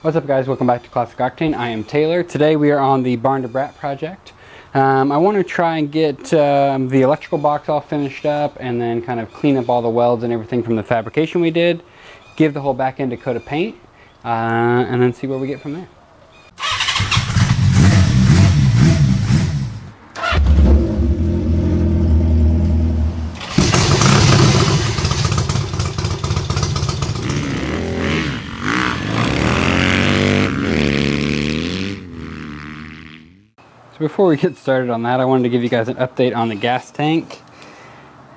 What's up guys, welcome back to Classic Octane. I am Taylor. Today we are on the Barn to Brat project. I want to try and get the electrical box all finished up and then kind of clean up all the welds and everything from the fabrication we did, give the whole back end a coat of paint, and then see where we get from there. Before we get started on that, I wanted to give you guys an update on the gas tank.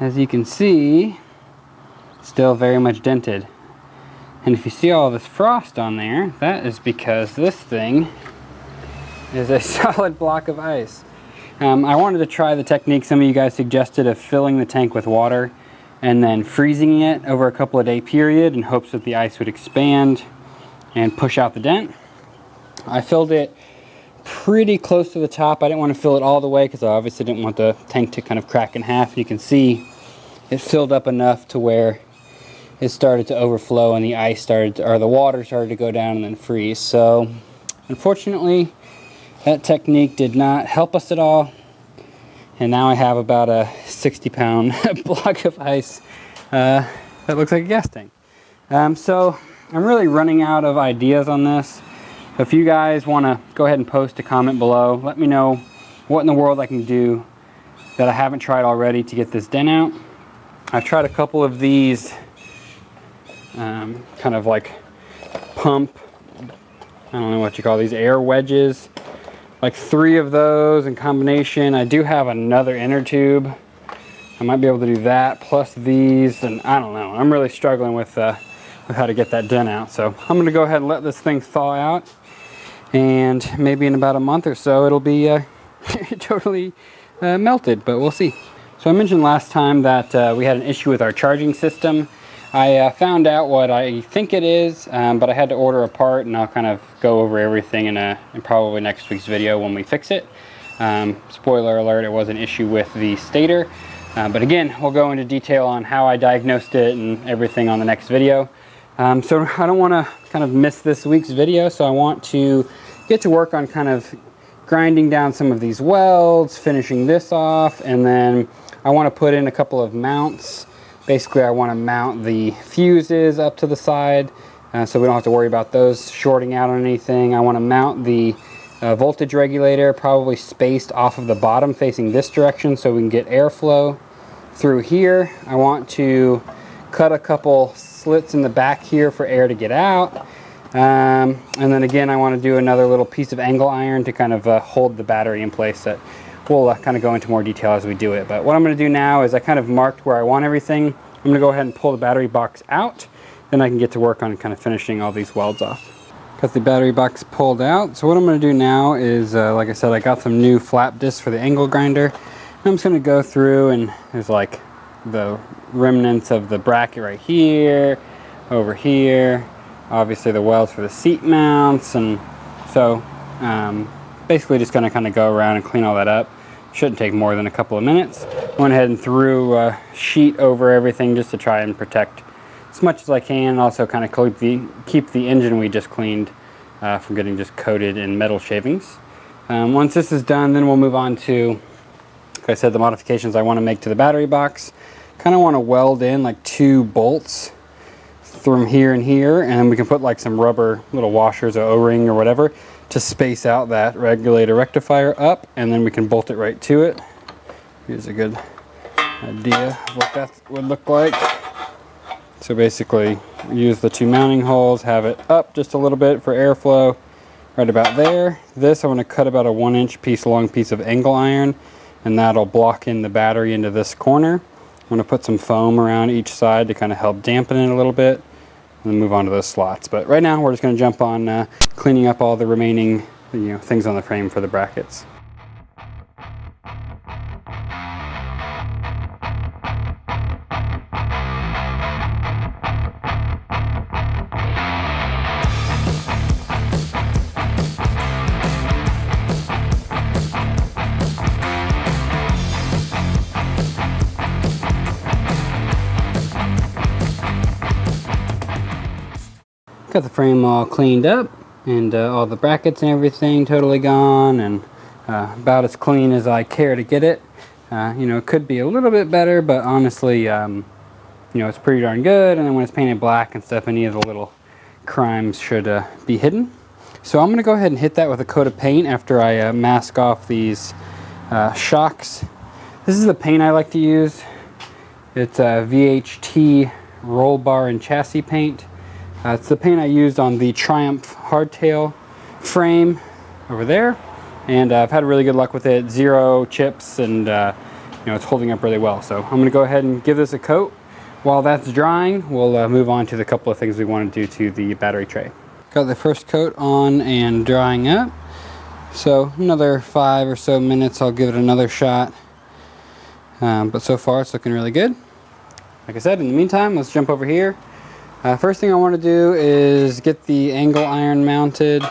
As you can see, it's still very much dented. And if you see all this frost on there, that is because this thing is a solid block of ice. I wanted to try the technique some of you guys suggested of filling the tank with water and then freezing it over a couple of day period in hopes that the ice would expand and push out the dent. I filled it pretty close to the top. I didn't want to fill it all the way because I obviously didn't want the tank to kind of crack in half. You can see it filled up enough to where it started to overflow and the ice started to, or the water started to go down and then freeze. So unfortunately that technique did not help us at all, and now I have about a 60-pound block of ice that looks like a gas tank. So I'm really running out of ideas on this. So if you guys want to go ahead and post a comment below, let me know what in the world I can do that I haven't tried already to get this dent out. I've tried a couple of these kind of like pump, I don't know what you call these, air wedges, like 3 of those in combination. I do have another inner tube. I might be able to do that plus these, and I don't know. I'm really struggling with how to get that dent out. So I'm going to go ahead and let this thing thaw out. And maybe in about a month or so it'll be totally melted, but we'll see. So I mentioned last time that we had an issue with our charging system. I found out what I think it is, but I had to order a part, and I'll kind of go over everything in probably next week's video when we fix it. Spoiler alert, it was an issue with the stator. But again, we'll go into detail on how I diagnosed it and everything on the next video. So I don't want to kind of miss this week's video, so I want to get to work on kind of grinding down some of these welds, finishing this off, and then I want to put in a couple of mounts. Basically I want to mount the fuses up to the side so we don't have to worry about those shorting out on anything. I want to mount the voltage regulator, probably spaced off of the bottom facing this direction so we can get airflow through here. I want to cut a couple slits in the back here for air to get out, and then again I want to do another little piece of angle iron to kind of hold the battery in place. That we'll kind of go into more detail as we do it. But what I'm going to do now is I kind of marked where I want everything. I'm going to go ahead and pull the battery box out, then I can get to work on kind of finishing all these welds off. Got the battery box pulled out. So what I'm going to do now is like I said, I got some new flap discs for the angle grinder, and I'm just going to go through, and there's like the remnants of the bracket right here, over here, obviously the welds for the seat mounts, and so basically just going to kind of go around and clean all that up. Shouldn't take more than a couple of minutes. Went ahead and threw a sheet over everything just to try and protect as much as I can, and also kind of keep the engine we just cleaned from getting just coated in metal shavings. Once this is done, then we'll move on to, like I said, the modifications I want to make to the battery box. Kind of want to weld in like 2 bolts from here and here, and then we can put like some rubber little washers or O-ring or whatever to space out that regulator rectifier up, and then we can bolt it right to it. Here's a good idea of what that would look like. So basically use the 2 mounting holes, have it up just a little bit for airflow right about there. This I want to cut about a 1-inch piece long piece of angle iron, and that'll block in the battery into this corner. I'm going to put some foam around each side to kind of help dampen it a little bit, and then move on to those slots. But right now we're just going to jump on cleaning up all the remaining things on the frame for the brackets. Got the frame all cleaned up. And all the brackets and everything totally gone, and about as clean as I care to get it. You know, it could be a little bit better, but honestly, you know, it's pretty darn good. And then when it's painted black and stuff, any of the little crimes should be hidden. So I'm going to go ahead and hit that with a coat of paint after I mask off these shocks. This is the paint I like to use. It's a VHT roll bar and chassis paint. It's the paint I used on the Triumph hardtail frame over there, and I've had really good luck with it. 0 chips, and you know, it's holding up really well. So I'm going to go ahead and give this a coat. While that's drying, we'll move on to the couple of things we want to do to the battery tray. Got the first coat on and drying up. So another 5 or so minutes, I'll give it another shot. But so far it's looking really good. Like I said, in the meantime, let's jump over here. First thing I want to do is get the angle iron mounted.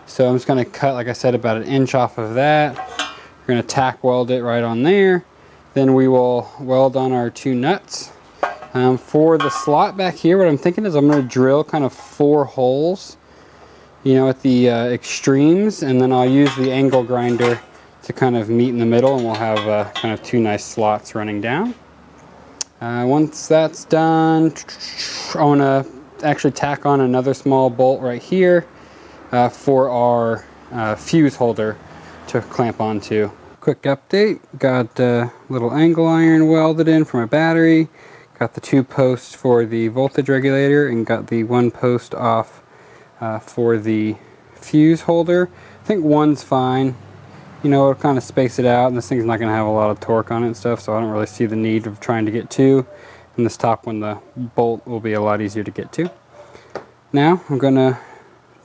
So I'm just going to cut, like I said, about 1 inch off of that. We're going to tack weld it right on there. Then we will weld on our 2 nuts. For the slot back here, what I'm thinking is I'm going to drill kind of 4 holes, you know, at the extremes, and then I'll use the angle grinder to kind of meet in the middle, and we'll have kind of 2 nice slots running down. Once that's done, I want to actually tack on another small bolt right here for our fuse holder to clamp onto. Quick update, got a little angle iron welded in for my battery, got the 2 posts for the voltage regulator, and got the 1 post off for the fuse holder. I think 1's fine. You know, it'll kind of space it out, and this thing's not going to have a lot of torque on it and stuff, so I don't really see the need of trying to get 2. And this top one, the bolt, will be a lot easier to get to. Now I'm going to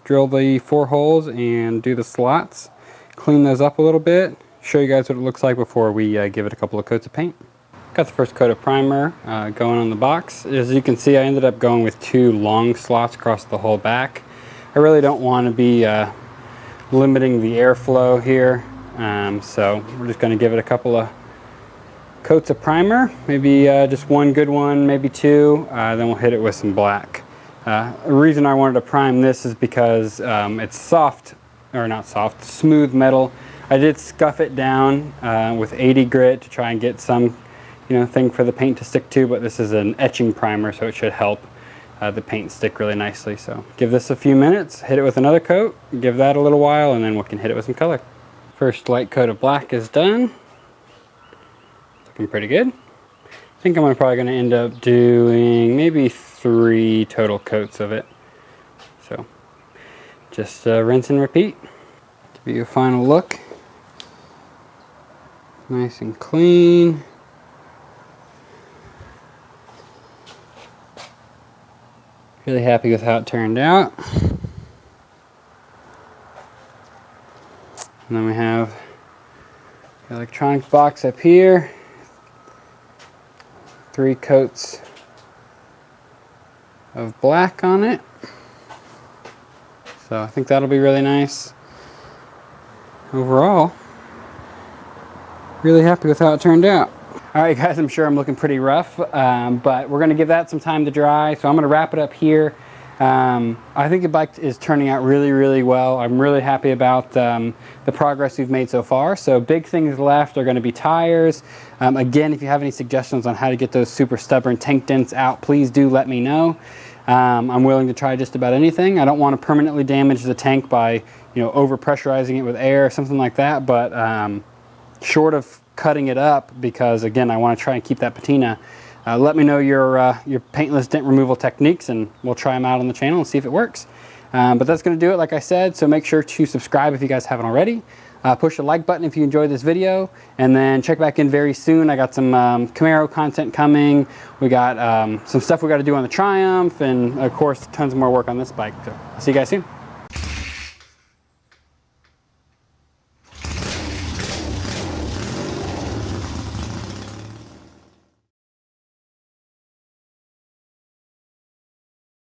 drill the 4 holes and do the slots, clean those up a little bit, show you guys what it looks like before we give it a couple of coats of paint. Got the first coat of primer going on the box. As you can see, I ended up going with 2 long slots across the whole back. I really don't want to be limiting the airflow here. So we're just going to give it a couple of coats of primer, maybe just 1 good one, maybe 2, then we'll hit it with some black. The reason I wanted to prime this is because it's soft, or not soft, smooth metal. I did scuff it down with 80 grit to try and get some, you know, thing for the paint to stick to, but this is an etching primer, so it should help the paint stick really nicely. So give this a few minutes, hit it with another coat, give that a little while, and then we can hit it with some color. First light coat of black is done. Looking pretty good. I think I'm probably going to end up doing maybe 3 total coats of it. So just rinse and repeat. Give you a final look. Nice and clean. Really happy with how it turned out. And then we have the electronics box up here. 3 coats of black on it. So I think that'll be really nice. Overall, really happy with how it turned out. Alright guys, I'm sure I'm looking pretty rough, but we're going to give that some time to dry, so I'm going to wrap it up here. I think the bike is turning out really, really well. I'm really happy about the progress we've made so far. So big things left are going to be tires. Again, if you have any suggestions on how to get those super stubborn tank dents out, please do let me know. I'm willing to try just about anything. I don't want to permanently damage the tank by, you know, over pressurizing it with air or something like that, but short of cutting it up, because again, I want to try and keep that patina. Let me know your paintless dent removal techniques, and we'll try them out on the channel and see if it works. But that's going to do it, like I said, so make sure to subscribe if you guys haven't already. Push the like button if you enjoyed this video, and then check back in very soon. I got some Camaro content coming. We got some stuff we got to do on the Triumph, and of course tons more work on this bike. So I'll see you guys soon.